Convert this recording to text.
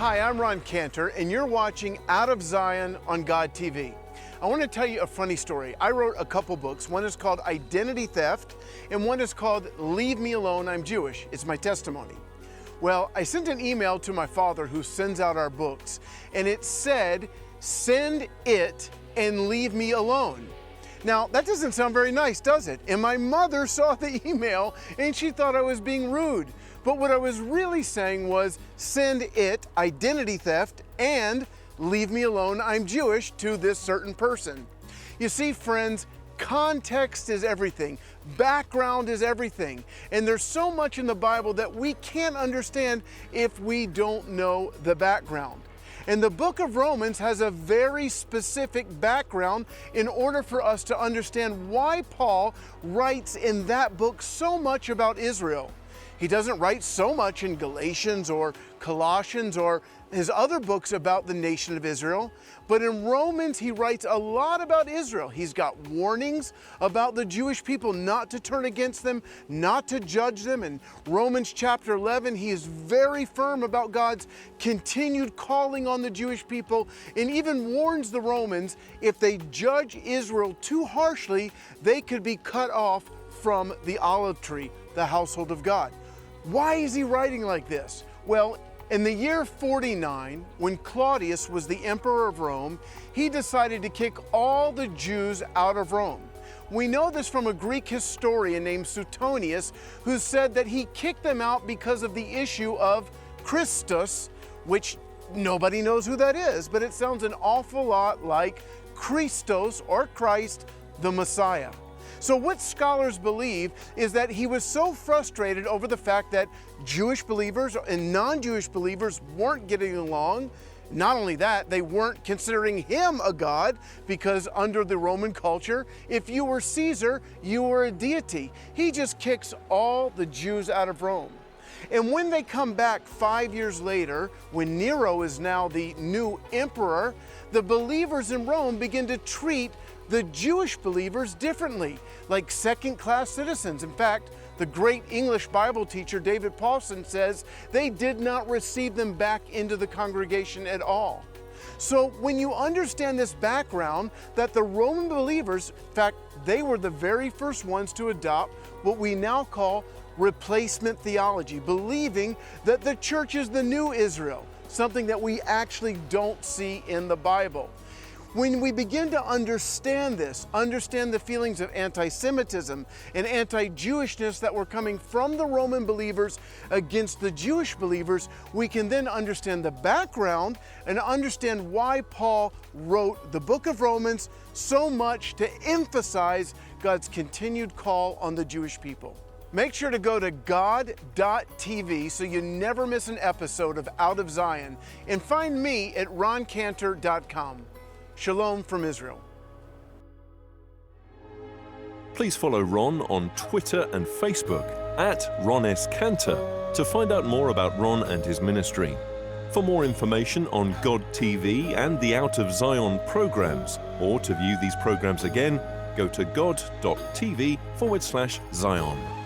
Hi, I'm Ron Cantor, and you're watching Out of Zion on God TV. I want to tell you a funny story. I wrote a couple books. One is called Identity Theft, and one is called Leave Me Alone, I'm Jewish. It's my testimony. Well, I sent an email to my father who sends out our books, and it said, send it and leave me alone. Now, that doesn't sound very nice, does it? And my mother saw the email and she thought I was being rude. But what I was really saying was, send it, identity theft, and leave me alone, I'm Jewish, to this certain person. You see, friends, context is everything. Background is everything. And there's so much in the Bible that we can't understand if we don't know the background. And the book of Romans has a very specific background in order for us to understand why Paul writes in that book so much about Israel. He doesn't write so much in Galatians or Colossians or his other books about the nation of Israel, but in Romans he writes a lot about Israel. He's got warnings about the Jewish people not to turn against them, not to judge them. In Romans chapter 11, he is very firm about God's continued calling on the Jewish people, and even warns the Romans if they judge Israel too harshly, they could be cut off from the olive tree, the household of God. Why is he writing like this? Well, in the year 49, when Claudius was the emperor of Rome, he decided to kick all the Jews out of Rome. We know this from a Greek historian named Suetonius, who said that he kicked them out because of the issue of Christus, which nobody knows who that is, but it sounds an awful lot like Christos or Christ, the Messiah. So what scholars believe is that he was so frustrated over the fact that Jewish believers and non-Jewish believers weren't getting along. Not only that, they weren't considering him a god, because under the Roman culture, if you were Caesar, you were a deity. He just kicks all the Jews out of Rome. And when they come back 5 years later, when Nero is now the new emperor, the believers in Rome begin to treat the Jewish believers differently, like second-class citizens. In fact, the great English Bible teacher David Paulson says they did not receive them back into the congregation at all. So when you understand this background, that the Roman believers, in fact, they were the very first ones to adopt what we now call replacement theology, believing that the church is the new Israel, something that we actually don't see in the Bible. When we begin to understand this, understand the feelings of anti-Semitism and anti-Jewishness that were coming from the Roman believers against the Jewish believers, we can then understand the background and understand why Paul wrote the book of Romans so much to emphasize God's continued call on the Jewish people. Make sure to go to God.tv so you never miss an episode of Out of Zion, and find me at roncantor.com. Shalom from Israel. Please follow Ron on Twitter and Facebook at Ron S. Cantor to find out more about Ron and his ministry. For more information on God TV and the Out of Zion programs, or to view these programs again, go to god.tv/Zion.